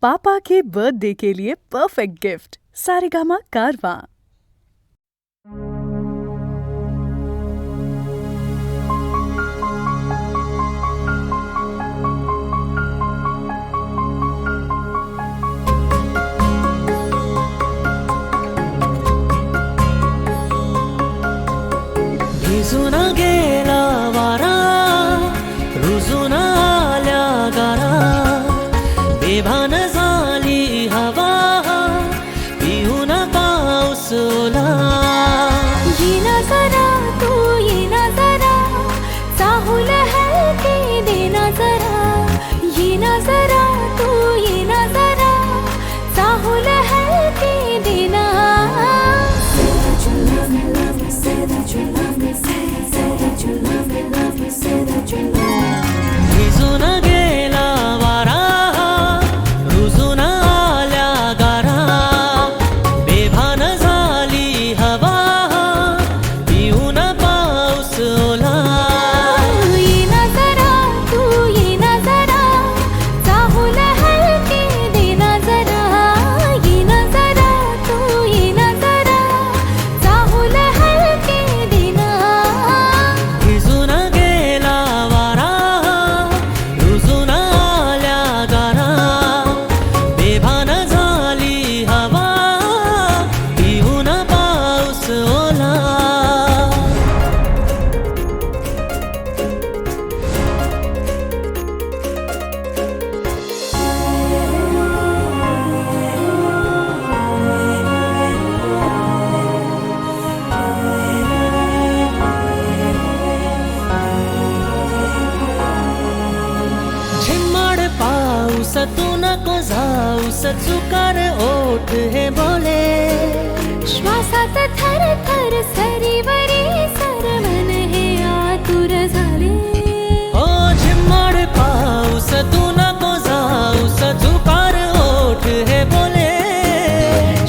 पापा के birthday के लिए perfect gift Saregama कारवां। भिजून गेला वारा, रुजून आल्या गारा, बेभान झाली हवा, पिऊन पाऊस ओला. येना जरा तू येना जरा, चाहूल हलके देना जरा. येना जरा तू येना जरा, चाहूल हलके देना. भिजून गेला वारा, रुजून आल्या गारा, बेभान झाली हवा, पिऊन पाऊस ओला. येना जरा तू येना जरा, चाहूल हलके देना जरा. येना जरा तू येना जरा, चाहूल हलके देना. भिजून गेला वारा, रुजून आल्या गारा, बेभान झाली हवा, पिऊन पाऊस ओला. झिम्माड पाऊस तू नको जाऊस, चुकार ओठ हे बोले. श्वासात थर थर सरीवरी सरमन हे आतुर झाले. हो झिम्माड पाऊस तू नको जाऊस, चुकार ओठ हे बोले.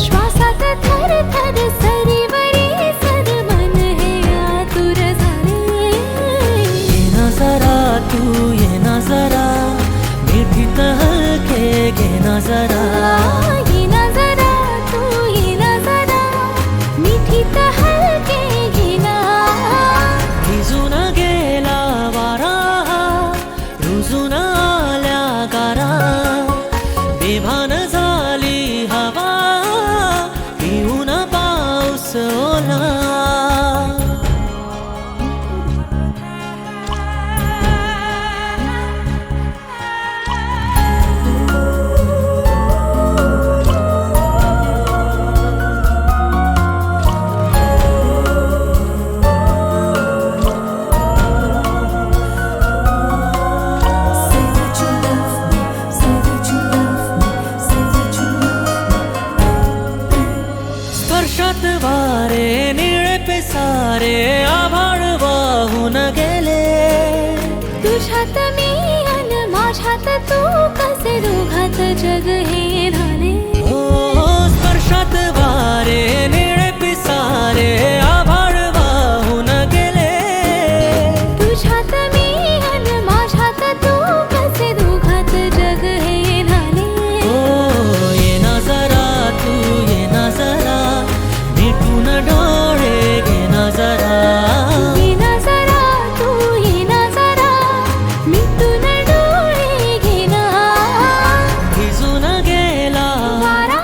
श्वासात थर थर सरीवरी सरमन हे आतुर झाले. येना जरा तू येना जरा, मिठीत हलके घेना जरा. येना जरा तू येना जरा, मिठीत हलके घेना. भिजून गेला वारा, रुजून आल्या गारा, बेभान झाली हवा, पिऊन पाऊस ओला. स्पर्शात वारे निळे पेसारे, आभाळ वाहून गेले. तुझ्यात मी अन माझ्यात तू, कसे दोघात जग हे झाले. हो स्पर्शात वारे निळे पिसारे, आभाळ वाहून गेले. तुझ्यात मी अन माझ्यात तू, कसे दोघात जग हे झाले. हो येना जरा तू येना जरा, मिटून डोळे घेना जरा. येना जरा तू येना जरा, मिटून डोळे घेना. भिजून गेला वारा,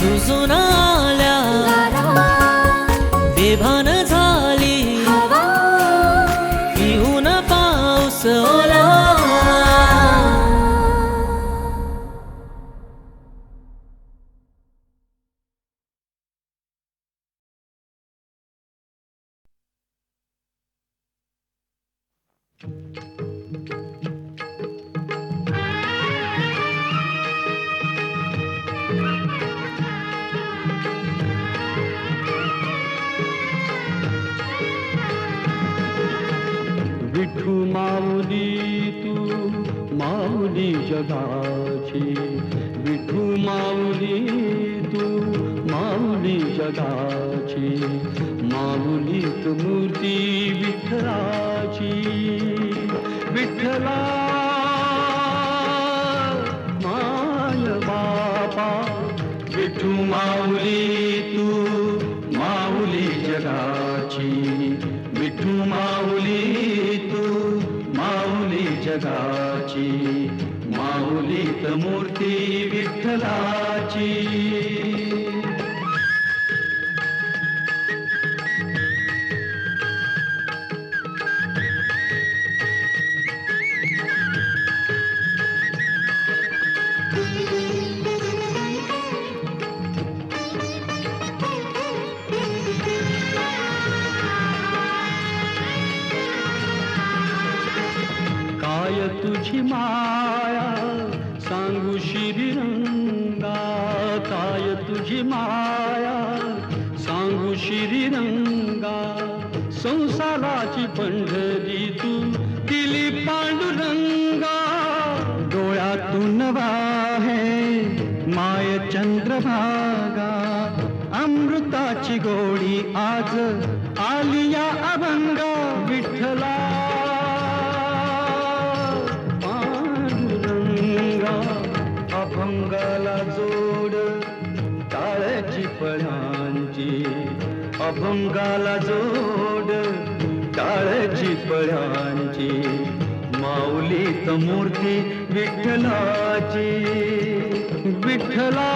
रुजून आल्या गारा, बेभान झाली हवा, पिऊन पाऊस ओला. विठू माऊली तू माऊली जगाची. विठू माऊली तू माऊली जगाची. माऊलीत मूर्ती विठ्ठलाची. विठ्ठला जगाची, माऊलीत मूर्ती विठ्ठलाची. काय तुझी माया सांगू श्रीरंगा, काय तुझी माया सांगू श्रीरंगा. संसाराची पंढरी तू दिली पांडुरंगा. डोळ्यातून वाहे माय चंद्रभागा, अमृताची गोडी आज आली या अभंगा. विठ्ठला अभंगाला जोड टाळ्याची पळ्यांची, अभंगाला जोड टाळ्याची पळ्यांची. माऊलीत मूर्ती विठ्ठलाची. विठ्ठला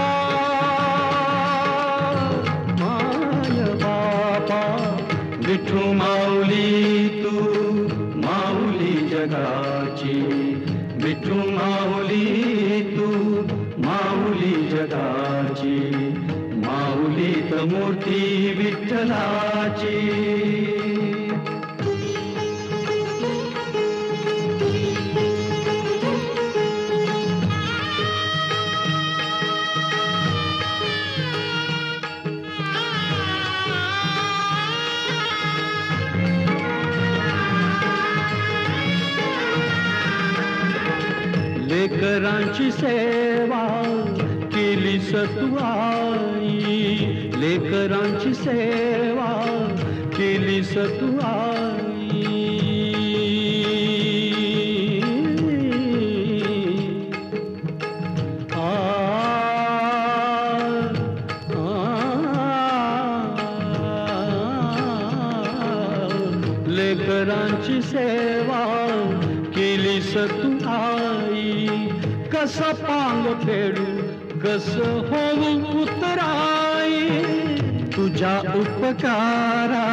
माय बापा विठू माऊली तू, माऊली जगाची. विठू माऊली तू, माऊली जगाची. माऊलीत मूर्ती विठ्ठलाची. लेकरांची सेवा केली तू आई, लेकरांची सेवा केली तू आई. लेकरांची सेवा केली तू आई. कस पांग फेडू कस होऊ उतराई. तुझ्या उपकारा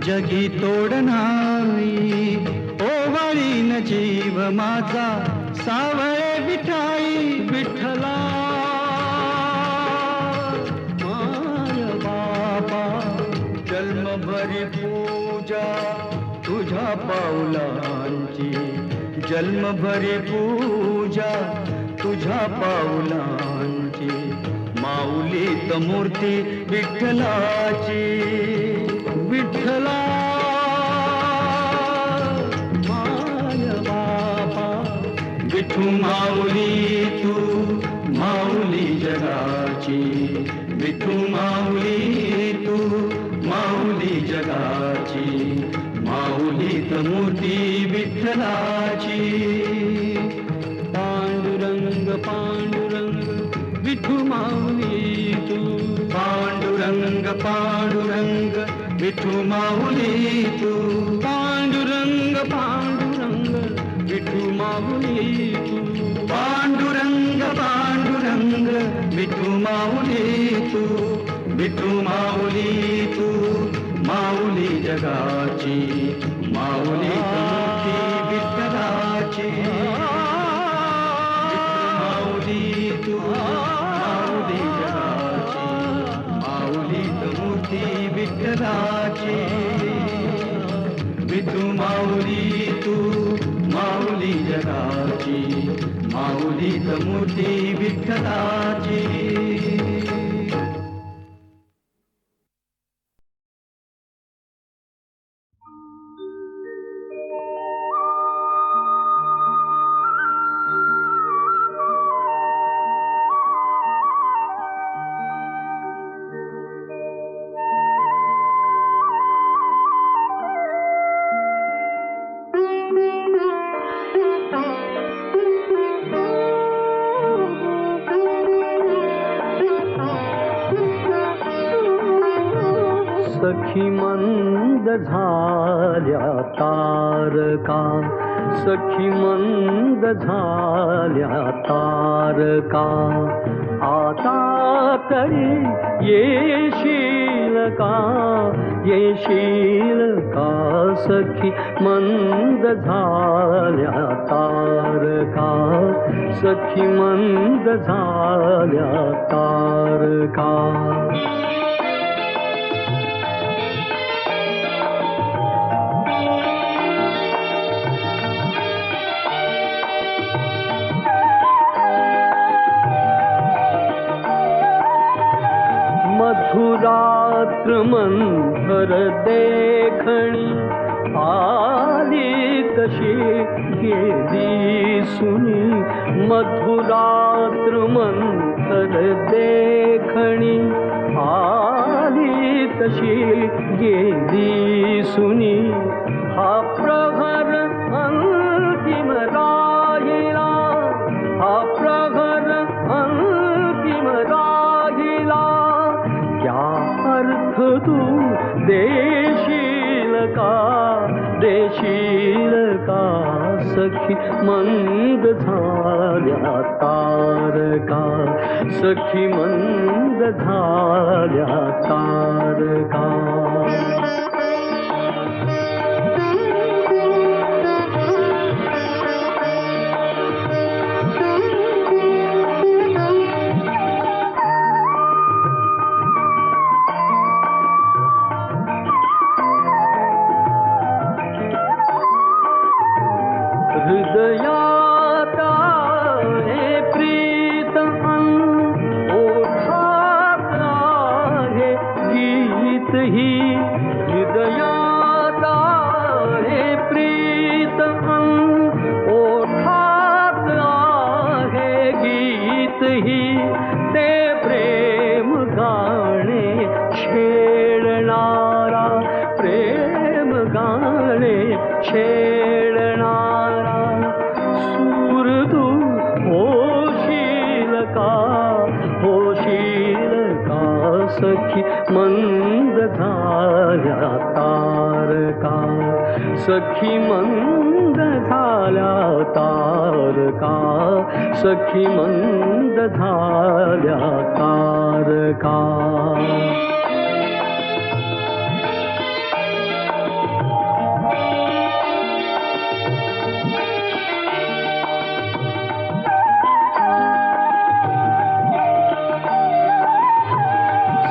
जगी तोड नाही. ओवाळीन जीव माझा सावळे विठाई. विठ्ठला माय बाबा जन्मभरी पूजा तुझ्या पाऊलांची. जन्मभरी पूजा तुझ्या पाऊलांची. माऊलीत मूर्ती विठ्ठलाची. विठ्ठला माय बापा विठू माऊली तू, माऊली जगाची. विठू माऊली तू, माऊली जगाची. माऊलीत मूर्ती विठ्ठलाची. पांडुरंग पांडुरंग विठू माऊली तू. पांडुरंग पांडुरंग विठू माऊली तू. पांडुरंग पांडुरंग विठू माऊली तू. पांडुरंग पांडुरंग विठू माऊली तू. विठू माऊली तू, माऊली जगाची. माऊली मूर्ती विठ्ठलाची. माऊली तू, माऊली जगाची. माऊलीत मूर्ती विठ्ठलाची. विठू माऊली तू, माऊली जगाची. माऊलीत मूर्ती विठ्ठलाची. सखी मंद झाल्या तारका, सखी मंद झाल्या तारका आता तरी येशील का सखी मंद झाल्या तारका सखी मंद झाल्या तारका मधुरात्र मंथर देखणी आली तशी गेली सुनी मधुरात्र मंथर देखणी आली तशी गेली सुनी हा प्रहर अंतिम राहिला हा प्रहर अंतिम राहिला क्या अर्थ तू देशील का सखी मंद झाल्या तारका सखी मंद झाल्या तारका हृदयात आहे प्रीत ओठात आहे गीत ही हृदयात आहे प्रीत ओठात आहे गीत ही ते प्रेम गाणे छेडणारा प्रेम गाणे छेडणारा सखी मंद झाल्या तारका सखी मंद झाल्या तारका सखी मंद झाल्या तारका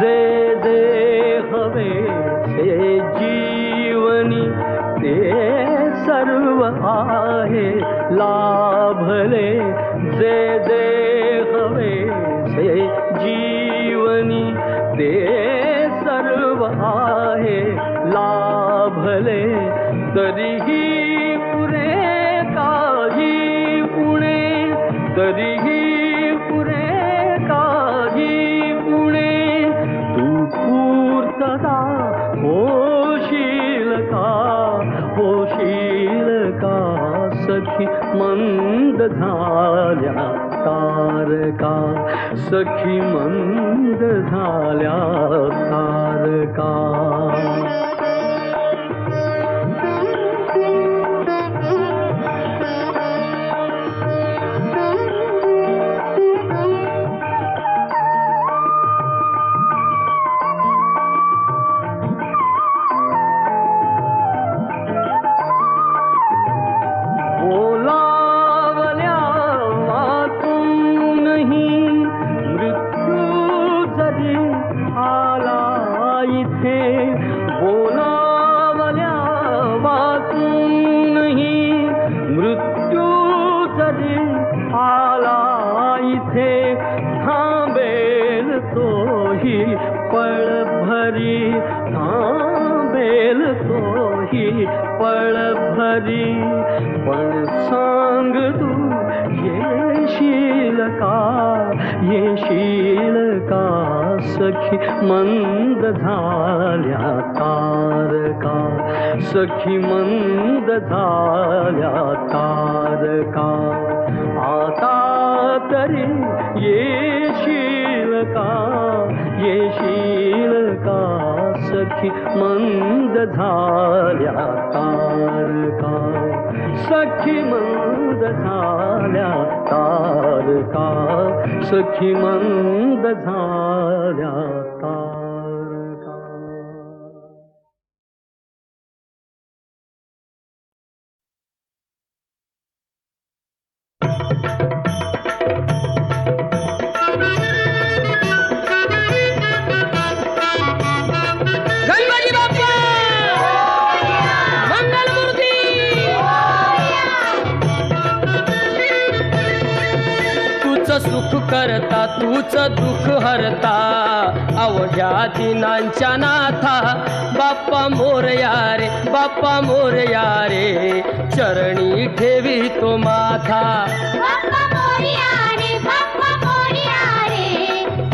जे जे हवे से जीवनी ते सर्व आहे लाभले जे जे हवे से जीवनी ते सर्व आहे लाभले तरीही पुरे काही उणे तरीही पुरे काही उणे पूर्तता होशील का सखी मंद झाल्या तारका सखी मंद झाल्या तारका पळ भरी पण सांग तू येशील का सखी मंद झाल्या तारका सखी मंद झाल्या तारका आता तरी येशील का सखी मंद झाल्या तारका सखी मंद झाल्या तारका, सखी मंद झाल्या तारका. गणपती बाप्पा मंगलमूर्ती. तूच सुख करता तूच दुःख हरता, अवघ्या दिनांच्या नाथा. बाप्पा मोरया रे बाप्पा मोरया रे, चरणी ठेवी तो माथा. बाप्पा मोरया रे बाप्पा मोरया रे,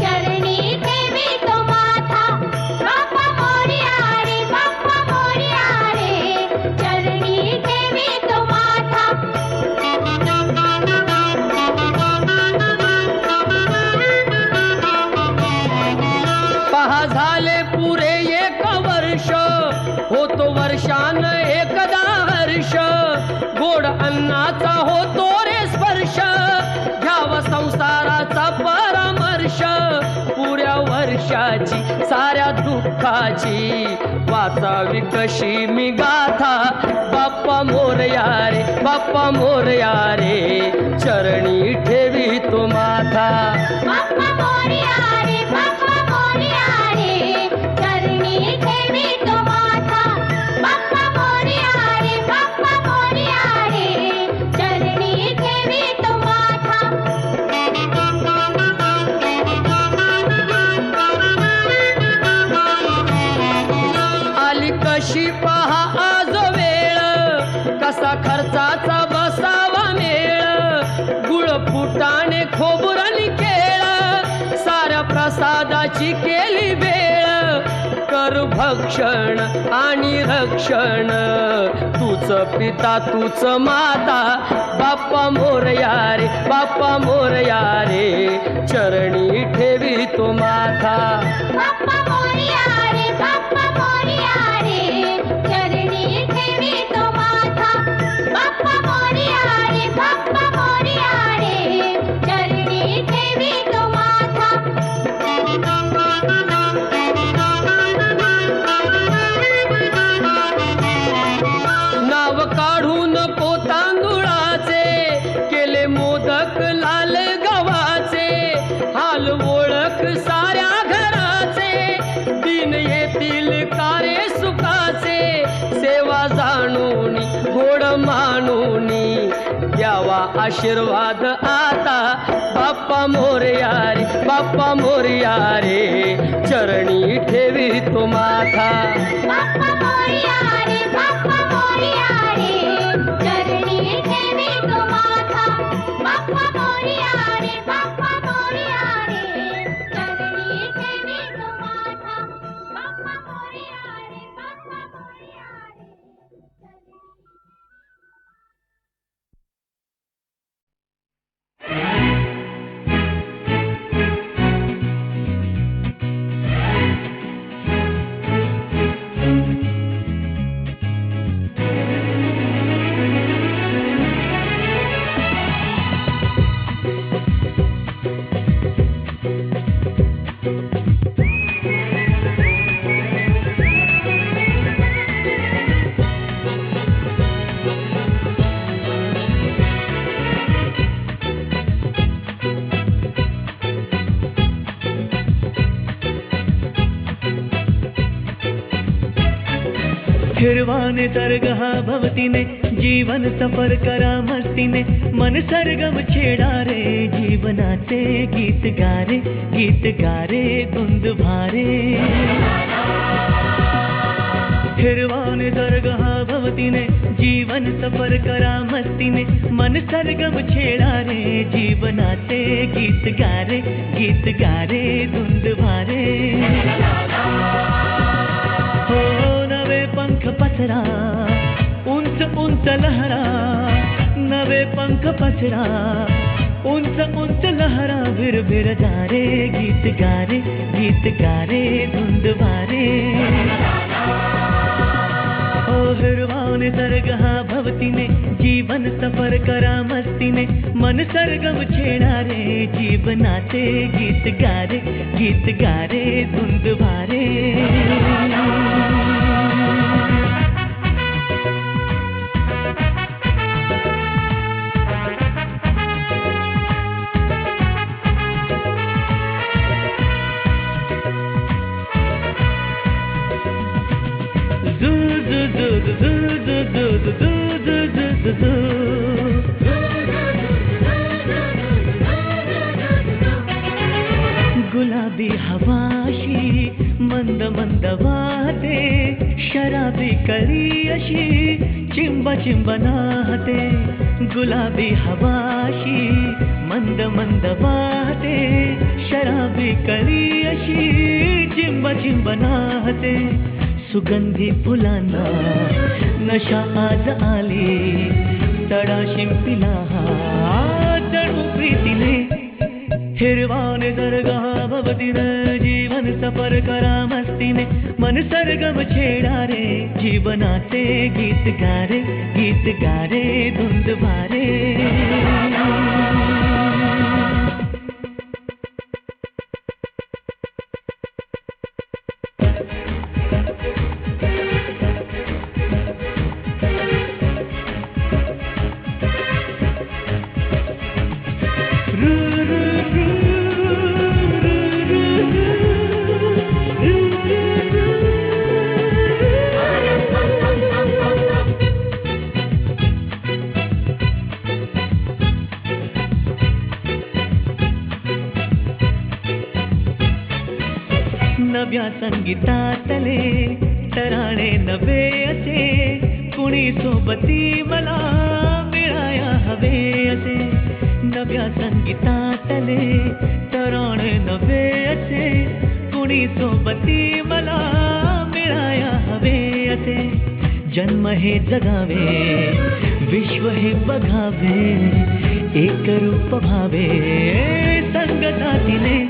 चरणी ठेवी तो माथा. बाप्पा मोरया रे बाप्पा मोरया रे, चरणी ठेवी तो माथा. पहा झाले पुरे एक वर्ष, होतो वर्षान एकदा हर्ष. गोड अन्नाचा होतो रे स्पर्श, घ्यावा संसाराचा परामर्श. पुऱ्या वर्षाची साऱ्या दुःखाची, वाचावी कशी मी गाथा. बाप्पा मोरया रे बाप्पा मोरया रे, चरणी ठेवी तो माथा. बाप्पा मोरया रे बाप्पा मोरया रे, चरणी ठेवी तो माथा. बाप्पा मोरया रे बाप्पा मोरया रे, चरणी ठेवी तो माथा. आली कशी पहा आज वेळ, कसा खर्चाचा बसावा मेळ. गुळ फुटाणे खोबरणी केळ, साऱ्या प्रसादाची केली वेळ. कर भक्षण आणि रक्षण, तूच पिता तूच माता. बाप्पा मोरया रे बाप्पा मोरया रे, चरणी ठेवी तो माथा. बाप्पा मोरया रे बाप्पा मोरया रे, चरणी ठेवी तो माथा. बाप्पा मोरया रे बाप्पा मोरया रे, चरणी ठेवी तो माथा. नाव काढून तांदुळाचे, केले मोदक लाल गव्हाचे. हाल ओळख साऱ्या घराचे, दिन येतील कारे सुखाचे. सेवा जाणून गोड मानून, द्यावा आशीर्वाद आता. बाप्पा मोरया रे बाप्पा मोरया रे, चरणी ठेवी तो माथा. बाप्पा मोरया रे बाप्पा मोरया रे, चरणी ठेवी तो माथा. बाप्पा मोरया रे बाप्पा मोरया रे, चरणी ठेवी तो माथा. बाप्पा मोरया रे बाप्पा मोरया रे. निर्वाण सर्ग हा भवतीने, जीवन सफर करा मस्तीने. मन सरगम छेडा रे, जीवनाचे गीत गारे, गीत गारे धुंद भारे. निर्वाण सर्ग हा भवतीने, जीवन सफर करा मस्तीने. मन सरगम छेडा रे, जीवनाचे गीत गारे, गीत गारे धुंद भारे. हो नवे पंख पसरा, उंच उंच लहरा. नवे पंख पसरा, उंच उंच लहरा. भिर भिर जा रे, गीत गारे, गीत गारे धुंद भारे. ओ हिरवान सर्ग हा भवतीने, जीवन जीवन सफर करा मस्तीने मन सरगम छेड़ा रे जीवनाचे गीत गा रे धुंद भारे गुलाबी हवाशी मंद मंद वाहते शराबी कळी अशी चिंब चिंब नाहते गुलाबी हवाशी मंद मंद वाहते शराबी कळी अशी चिंब चिंब नाहते सुगंधी फुलांना नशा आज आली तडा शिंपिला जणू प्रीतीने हिरवाने सरगा भवतीने जीवन सफर करा मस्तीने मन सरगम छेडा रे जीवनाचे गीत गा रे धुंद भारे नव्या संगीतातले तराणे नवे असे कुणी सोबती मला मिळाया हवे असे नव्या संगीतातले तराणे नवे असे कुणी सोबती मला मिळाया हवे असे जन्म हे जगावे विश्व हे बघावे एक रूप भावे संगतातीने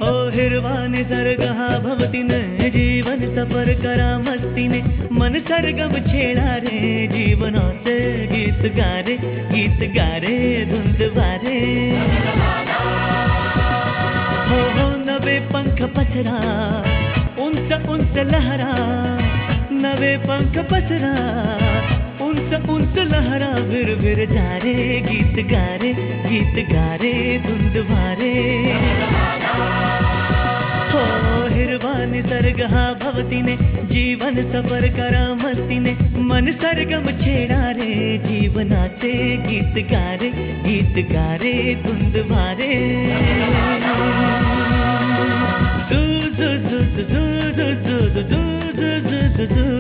ओ हिरवाने सरगा भवतीने जीवन सफर करा मस्तीने मन सरगम छेडा रे जीवनाचे गीत गा रे धुंद भारे हो नवे पंख पसरा उंच उंच लहरा नवे पंख पसरा उंच लहरा विर जा रे गीत गा रे धुंद भारे हो हिरवाने सरगा भवतीने जीवन सफर करा मस्तीने मन सरगम छेडा रे जीवनाचे गीत गा रे धुंद भारे दू दू दू दू दू दू दू दू दू दू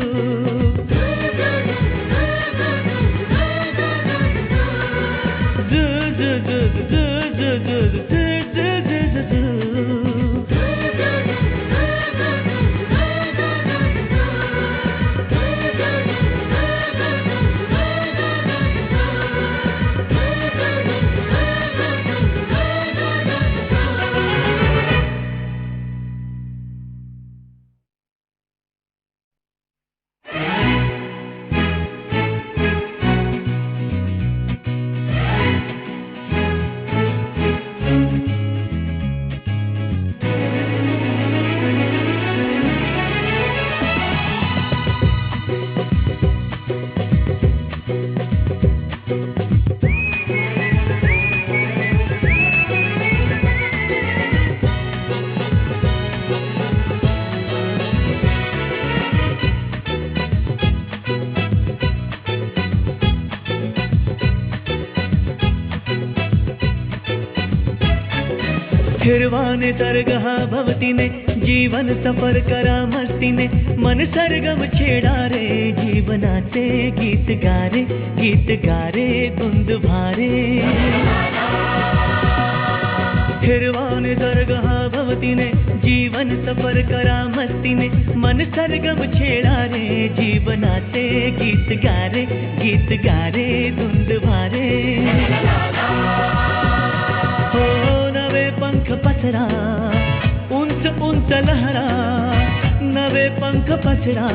हिरवाने सरगा भवतीने जीवन सफर करा मस्तीने मन सरगम छेडा रे जीवनाचे गीत गा रे धुंद भारे हिरवाने सरगा भवतीने जीवन सफर करा मस्तीने मन सरगम छेडा रे जीवनाचे गीत गा रे धुंद भारे हो नवे पंख पसरा उंच उंच लहरा नवे पंख पसरा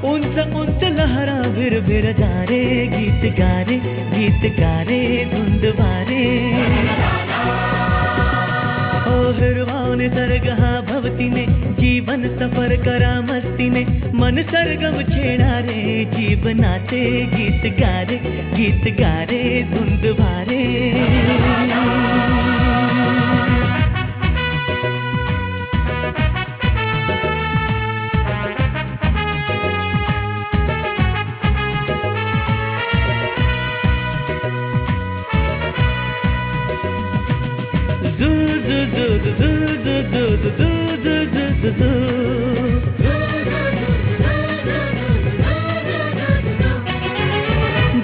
उंच उंच लहरा भिर भिर जा रे गीत गा रे धुंद वारे ओ हिरवाने निसर्ग हा भवतीने जीवन सफर करा मस्तीने मन सरगम छेडा रे जीवनाचे गीत गा रे धुंद वारे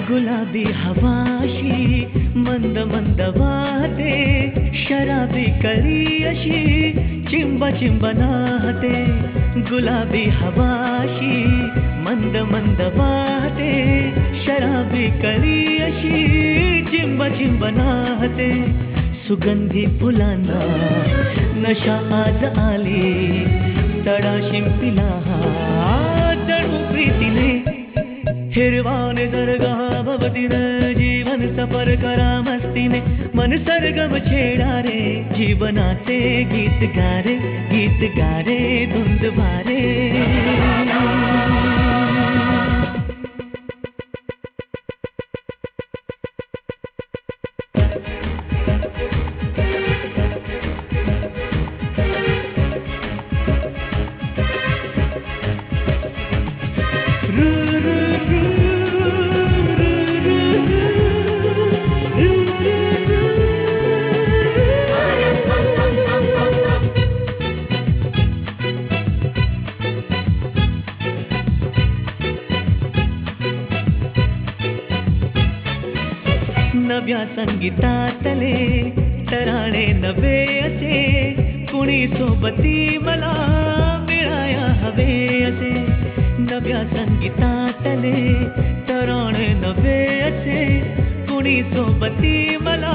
गुलाबी हवाशी मंद मंद वाहते शराबी कळी अशी चिंब चिंब नाहते गुलाबी हवाशी मंद मंद वाहते शराबी कळी अशी चिंब चिंब नाहते सुगंधी फुलांना नशा आज आली तडा शिंपिला जणू प्रीतीने हिरवाने सर्गा भवतीने जीवन सफर करा मस्तीने मन सरगम छेडा रे जीवनाचे गीत गा रे धुंद वारे नव्या संगीतातले तराणे नवे असे कुणी सोबती मला मिळाया हवे असे नव्या संगीतातले तराणे नवे असे कुणी सोबती मला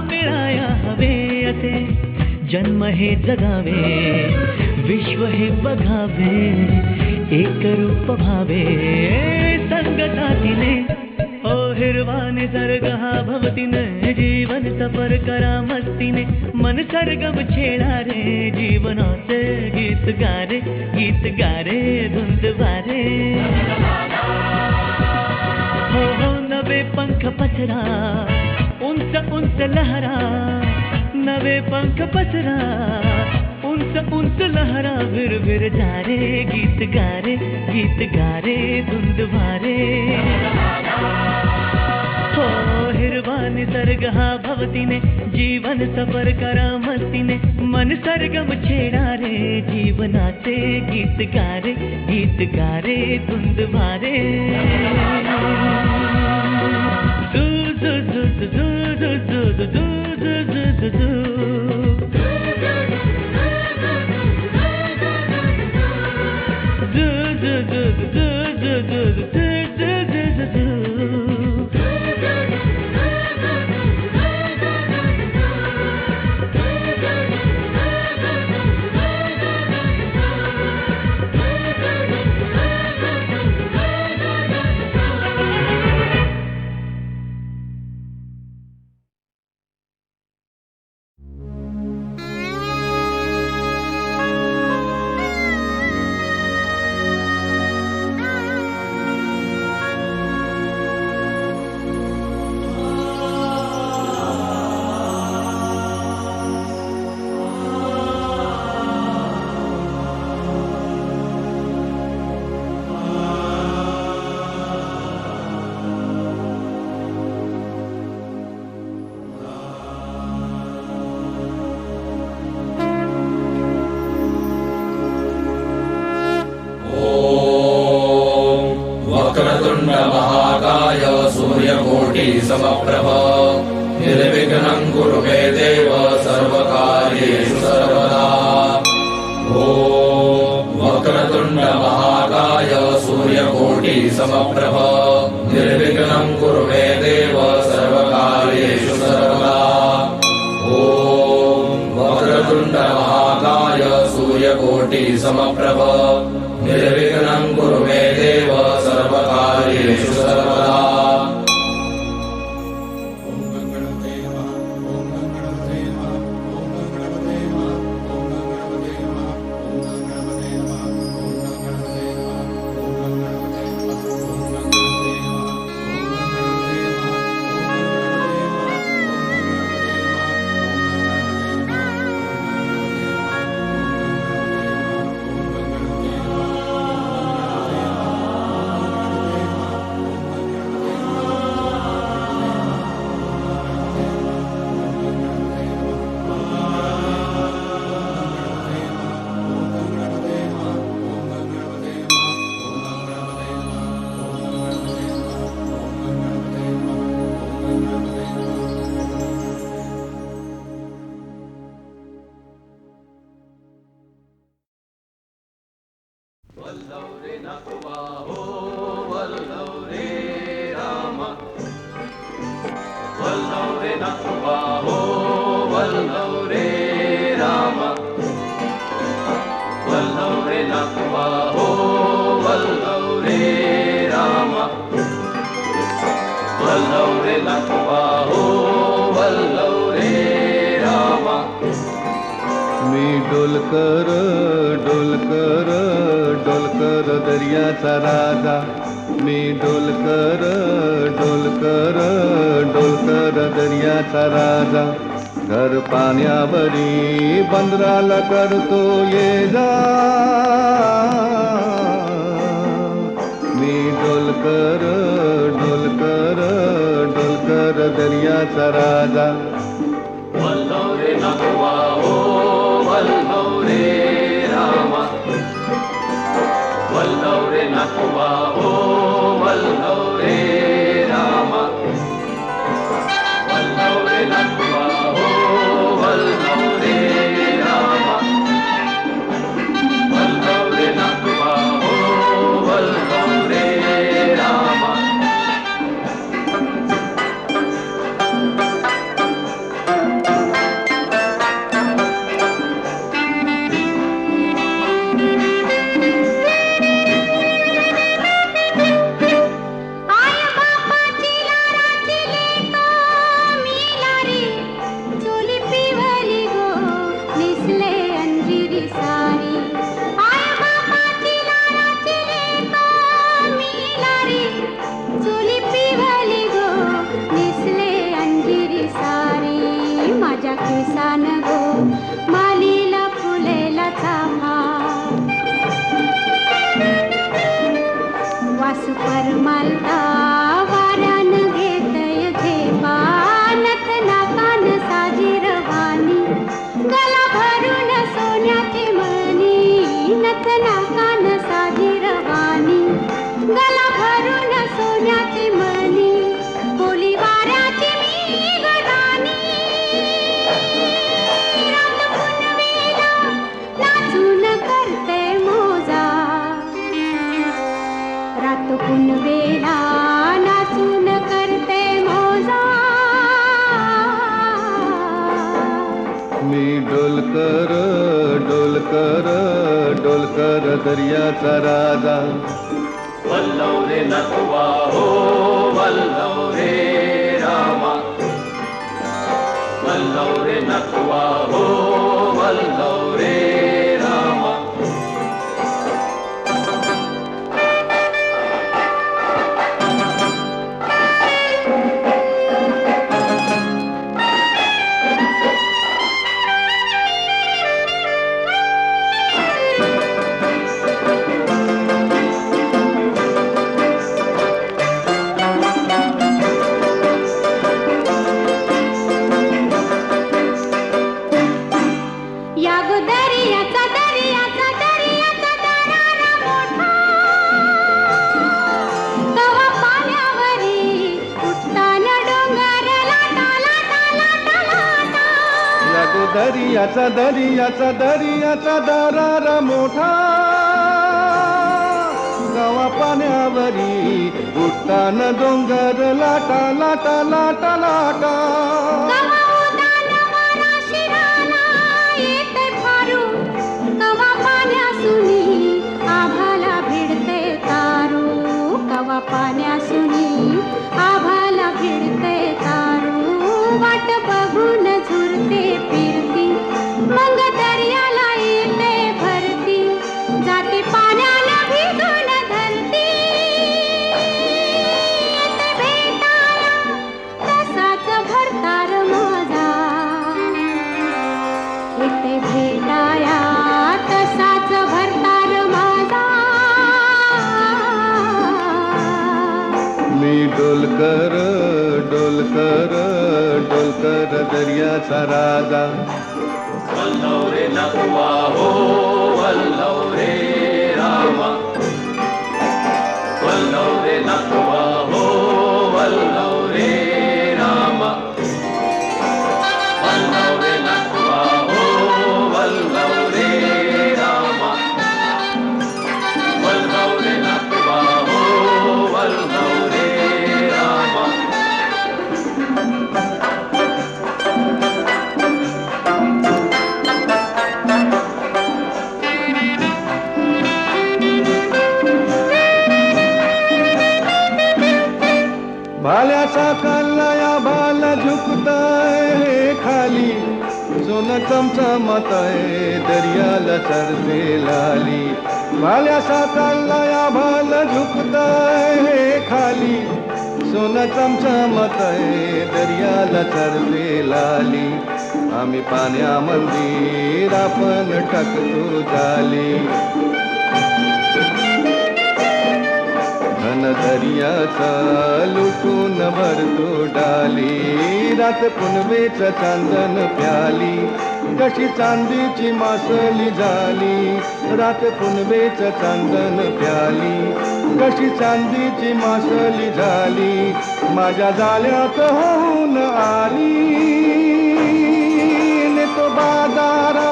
मिळाया हवे असे जन्म हे जगावे विश्व हे बघावे एक रूप भावे संगतातीने ओ हिरवाने सर्ग हा भवतीने जीवन सफर करा मस्तीने मन सरगम छेडा रे जीवनाचे गीत गा रे धुंद वारे हो नवे पंख पसरा उंच उंच लहरा नवे पंख पसरा उंच उंच लहरा भिर भिर जा रे गीत गा रे धुंद वारे हो हिरवाने सर्ग हा भवतीने जीवन सफर करा मस्तीने मन सरगम छेडा रे जीवनाचे गीत गा रे धुंद वारे महाकाय सूर्यकोटि समप्रभ निर्विघ्नं कुरु मे देव सर्वकार्येषु सर्वदा ॐ वक्रतुण्ड महाकाय सूर्यकोटि समप्रभ निर्विघ्नं कुरु मे देव सर्वकार्येषु सर्वदा ॐ वक्रतुण्ड महाकाय सूर्यकोटि समप्रभ निर्विघ्नं कुरु मे देव सर्वकार्येषु सर्वदा। मी डोलकर डोलकर डोलकर दर्याचा राजा, मी डोलकर डोलकर डोलकर दर्याचा राजा, घर पाण्यावरी बंदराला करतो ये जा। मी डोलकर डोलकर डोलकर दर्याचा राजा। वल्लव रे नकुवा हो वल्लव रे रामा, वल्लव रे नकुवा हो वल्लव रे रामा, वल्लव रे नकुवा हो वल्लव रे रामा, वल्लव रे नकुवा हो वल्लव रे रामा। परमालता वाऱ्यान घेतय झेपा, नथ नाकान साजी रवानी, गला भरून सोन्याची मणी, नथ नाकान साजी रवानी, गला भरून सोन्याची मणी, बोली वाऱ्याची मी गदानी, रात पुनवेला नाचून करते मोजा, रात पुनवेला नाचून करते मोजा। मी डोलकर डोलकर डोलकर दर्याचा राजा। वल्लव रे नकुवा हो वल्लव रे रामा, वल्लव रे नकुवा हो वल्लव रे रामा। दर्याचा दर्याचा दर्याचा दरारा मोठा, गावा पाण्यावरी उठताना डोंगर लाटा लाटा लाटा लाटा, येते फारू कवा पाण्यासुनी आभाला पाण्यासुनी आभाला भिडते तारू वाट बघून झुरते फिरती मग दर्याला येते भरती जाती पाण्याला भिजून धरती येते भेटाया तसाच भरतार माझा येते भेटाया तसाच भरतार माझा मी डोलकर डोलकर डोलकर दर्याचा राजा वल्लव रे नकुवा हो वल्लव रे रामा वल्लव रे नकुवा हो वल्लव रे रामा वल्लव रे नकुवा हो वल्लव रे रामा वल्लव रे नकुवा हो वल्लव रे रामा भाल्याचा कालया भाला झुकताय खाली सोनं चमचमताय दर्याला चरते लाली भाल्याचा कालया भाला झुकताय खाली सोनं चमचमताय दर्याला चरते लाली आम्ही पाण्यामंदिर आपण टाकतो जाली घन दर्याचा लुटून भरतो डाली रात पुनवेच चांदन प्याली कशी चांदीची मासली झाली रात पुनवेच चांदन प्याली कशी चांदीची मासली झाली माझ्या जाळ्यात होऊन आली ने तो बाजारा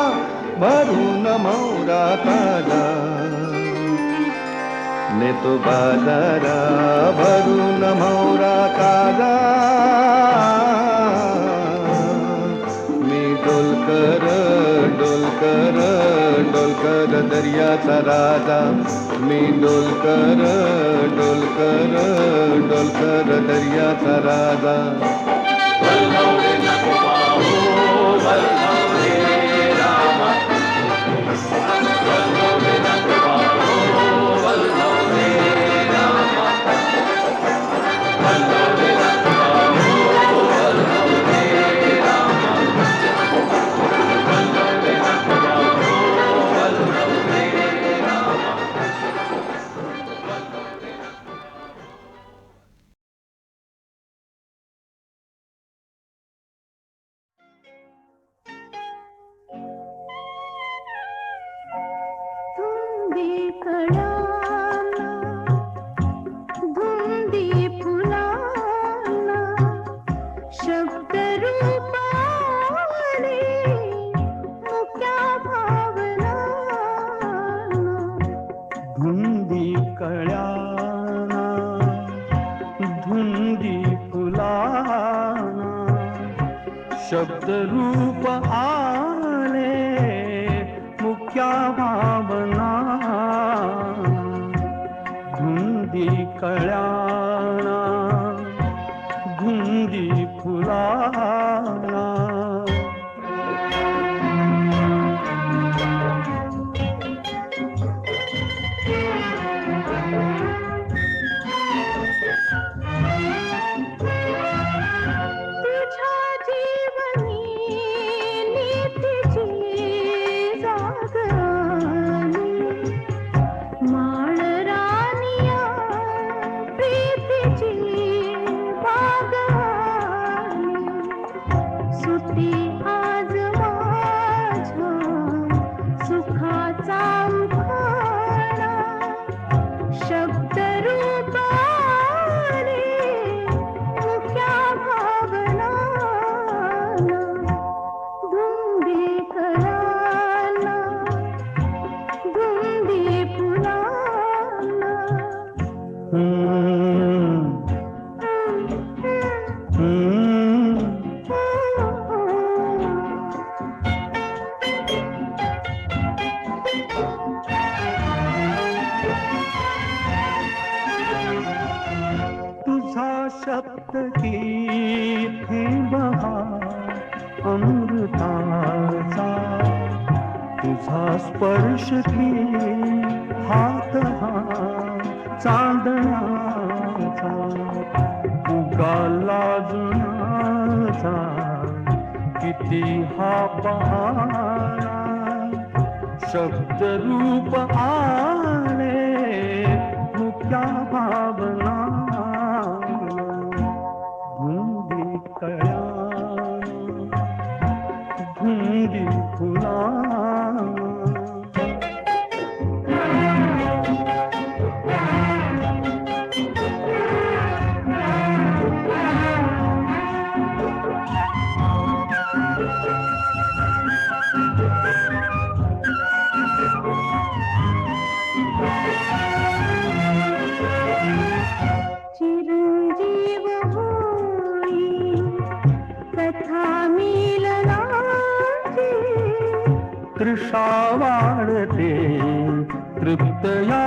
भरून मौरा ताजा ने तो बाजारा भरून मौरा ताजा मी डोलकर डोलकर डोलकर दर्याचा राजा मी डोलकर डोलकर डोलकर दर्याचा राजा वल्लव रे नकुवा हो वल्लव रे रामा वल्लव रे नकुवा हो वल्लव रे रामा वल्लव रे नकुवा हो वल्लव रे रामा वल्लव रे नकुवा हो वल्लव रे रामा धुंदी कळाला धुंदी फुलाला शब्द रूपाने मुक्या भावना धुंदी कळ्याना धुंदी फुलाना शब्द रूप आले मुक्या भावना धुंदी कळ्याना धुंदी फुलाना तुझ्या जीवनी नीतीची जागराणी माळरानिया चातकी बहार अमृताचा तुझा स्पर्श की हात हा चांदण्याचा उगाला जुनाचा किती हा पहारा शब्द रूप आले मुक्या भावना धुंदी कळ्या धुंदी फुला चिरंजीव होई कथा मिलनाची तृषा वाढते तृप्तया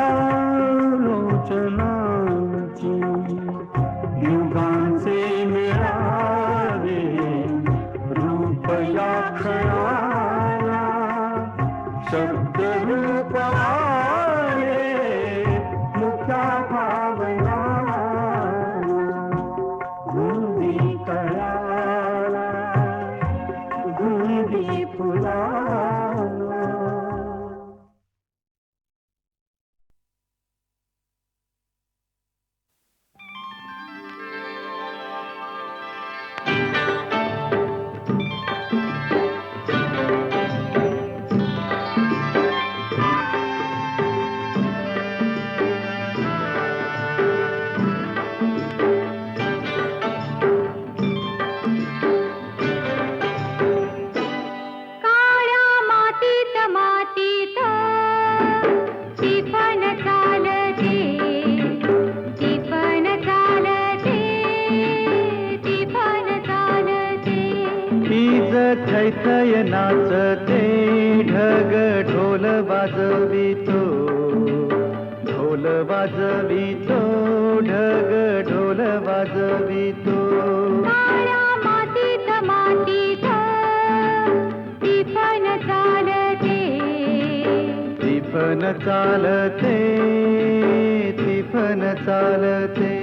लोचनाची युगांचे मिळावे रूप या क्षणाला शब्द रूप आले मुक्या भावना गुंदी कळाला गुंदी फुला काळ्या मातीत मातीत टिपण चालते टिपण चालते टिपण चालते ईज थैथय नाचते ढग ढोल वाजवितो ढोल वाजवितो ढग ढोल वाजवितो काळ्या मातीत मातीत टिपण चालते तिफन चालते तिफन चालते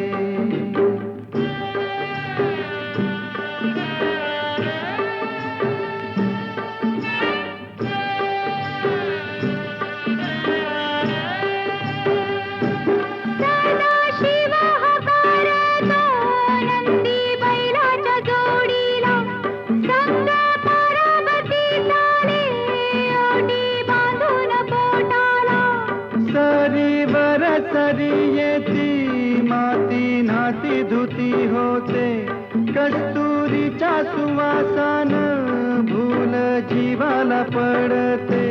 सदाशिव हकारतो नंदी बैलाच्या जोडीला संग पार्वती चाले ओटी बांधून पोटाला सरीवर सरी येती माती नाती धुती होते कस्तुरीच्या सुवासान भूल जीवाला पडते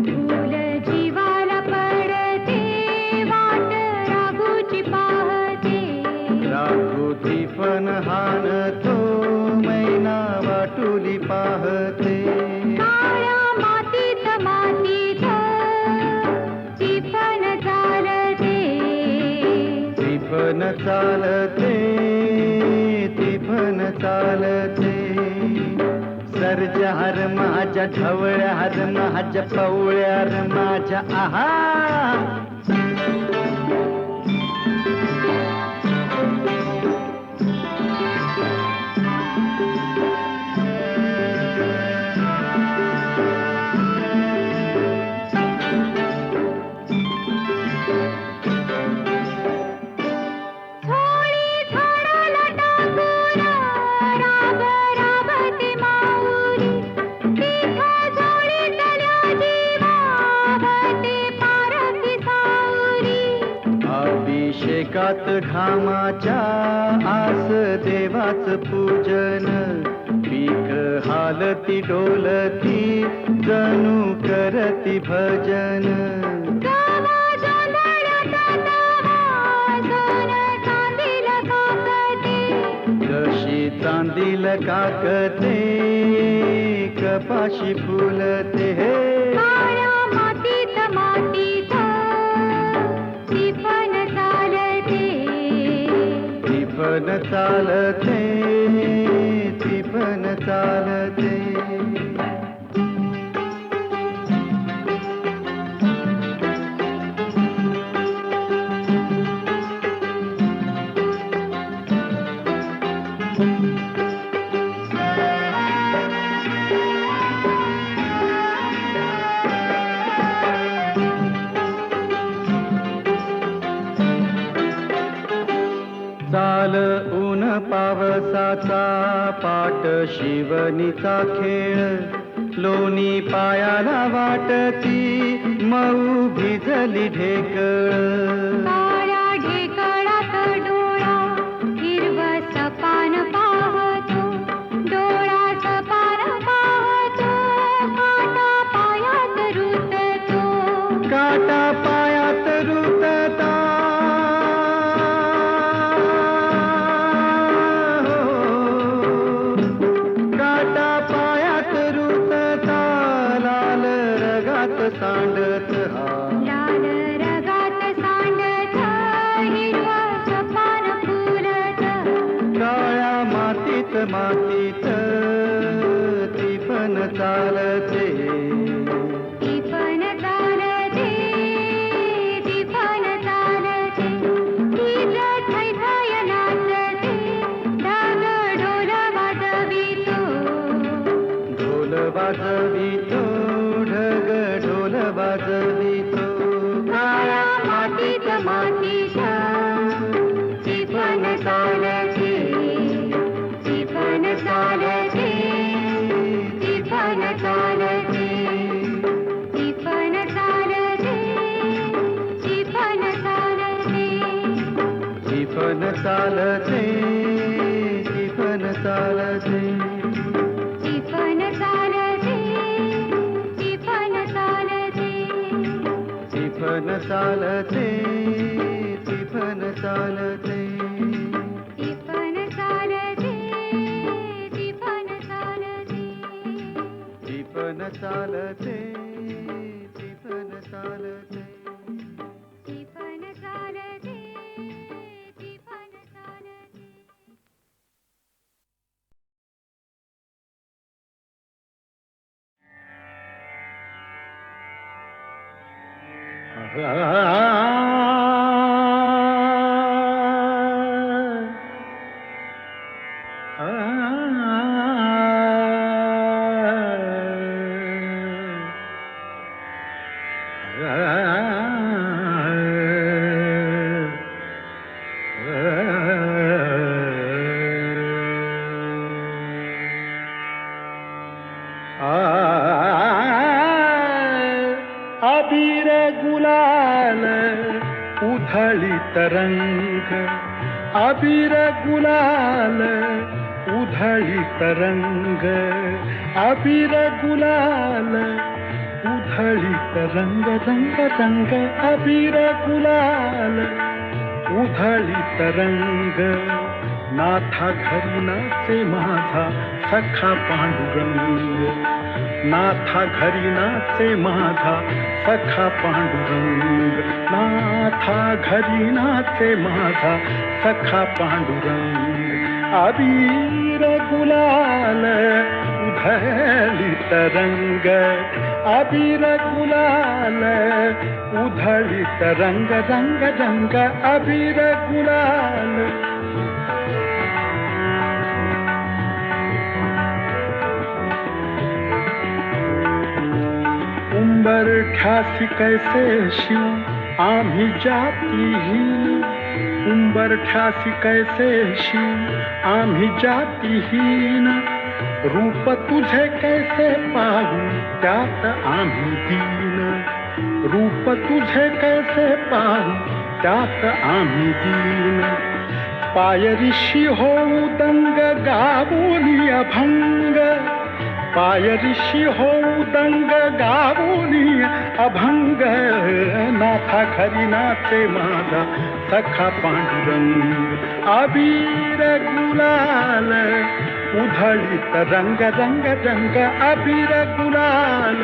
फूल जीवाला पडते वाट राघूची पाहते राघोती पण हाणतो मैना वाटुली पाहते काळ्या मातीत मातीत टिपण चालते तिफन चालते तिफन चालते सर्जहार माझ्या ढवळ्यार माझ्या पवळ्यार माझ्या आहा थोडी झाडाला टाकून राब राबते माऊली तिथं झोळीतल्या जीवावते पारखी सावरी अभिषेकात घामाच्या आस देवाच पूजन पीक हालती डोलती जणू करती भजन गावा जोंधळ्यात तवा सोनं चांदीला काकते कशी चांदील काकते कपाशी फुलते हे काळ्या मातीत मातीत टिपण चालते टिपण चालते चाल ऊन पावसाचा पाट शिवणीचा खेळ लोणी पायाला वाटती मऊ भिजली ढेकळ काळ्या ढेकळात डोळा हिरव सपान पाहतो डोळा सपान पाहतो काटा पायात रुततो काटा पायात रुतता काटा पायात रुतता लाल रगात सांडत हा लाल रगात सांडत हिरवा सपान फुलत काळ्या मातीत मातीत ती पण चालते ती पण चालते ती पण चालते तीच थैथाय नाचते ढग ढोल वाजवितो ढोल वाजवितो ढग ढोल वाजवितो काळ्या मातीत मातीत ती पण चालते ती पण चालते ती पण चालते ती पण चालते ती पण चालते ती पण चालते ती पण चालते ती पण चालते ती पण चालते ती पण चालते ती पण चालते ती पण चालते ती पण चालते ती पण चालते ती पण चालते ती पण चालते ती पण चालते अबीर गुलाल उधळी तरंग अबीर गुलाल उधळी तरंग अबीर गुलाल उधळी तरंग रंग रंग अबीर गुलाल उधळी तरंग नाथा घरी नाचे माझा सखा पांडुरंग नाथा घरी नाचे माझा सखा पांडुरंग नाथा घरी नाचे माझा सखा पांडुरंग अबीर गुलाल उधळी तरंग अबीर गुलाल उधळी तरंग रंग रंग अबीर गुलाल उंबर ठासी कैसे शिव आम्ही जातीहीन उंबर ठासी कैसे शिव आम्ही जातीहीन रूप तुझे कैसे पाहू त्यात आम्ही दीन रूप तुझे कैसे पाहू त्यात आम्ही दीन पायरीशी होऊ दंग गावोनी अभंग पायरीशी होऊ दंग गावोनी अभंग नाथा खरी नाचे माझा सखा पांडुरंग अबीर गुलाल उधळीत रंग रंग रंग अबीर गुलाल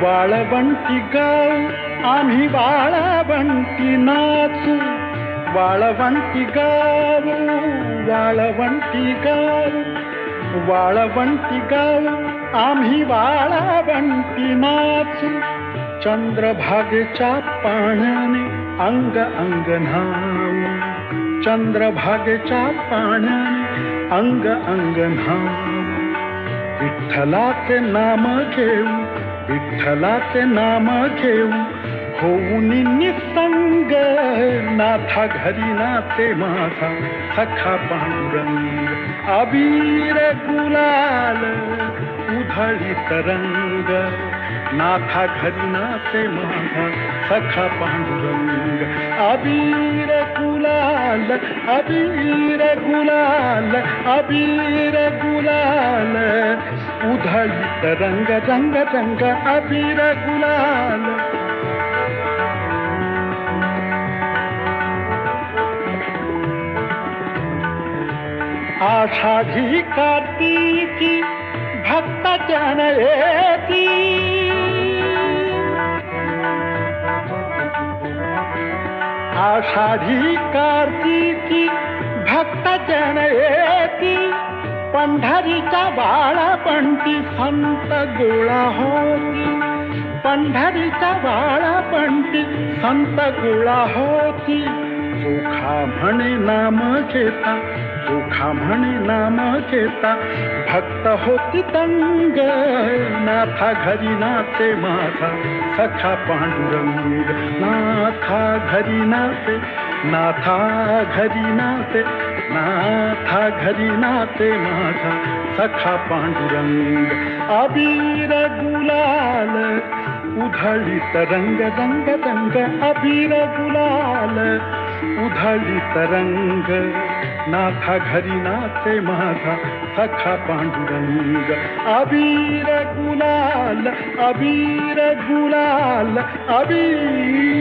वाळवंटी गाव आम्ही वाळवंटी नाचू वाळवंटी गाव वाळवंटी गाव वाळवंटी गाव आम्ही वाळवंटी नाचू चंद्रभागेच्या पाण्याने अंग अंग न्हाऊ चंद्रभागेच्या पाण्याने अंग अंग न्हाऊ विठ्ठलाचे नाम घेऊ विठ्ठलाचे नाम घेऊ होऊन निसंग, नाथा घरी नाचे माझा सखा पांडुरंग. अबीर गुलाल उधळीत रंग, नाथा घरी नाचे माझा सखा पांडुरंग. अबीर गुलाल, अबीर गुलाल, अबीर गुलाल उधळीत रंग, रंग रंग अबीर गुलाल. आषाढी कार्तिकी भक्त जन येती, आषाढी कार्तिकी भक्त जन येती, पंढरीच्या बाळापंटी संत गोळा होती, पंढरीच्या बाळापंटी संत गोळा होती. चोखा म्हणे नाम घेता, चोखा म्हणे नाम घेता भक्त होती तंग, नाथा घरी नाचे माझा सखा पांडुरंग. नाथा घरी नाचे, नाथा घरी नाचे, नाथा घरी नाचे माझा सखा पांडुरंग. अबीर गुलाल उधळीत रंग, रंग रंग अबीर गुलाल उधळीत रंग, नाथा घरी नाचे माझा सखा पांडुरंग. अबीर गुलाल, अबीर गुलाल, अबीर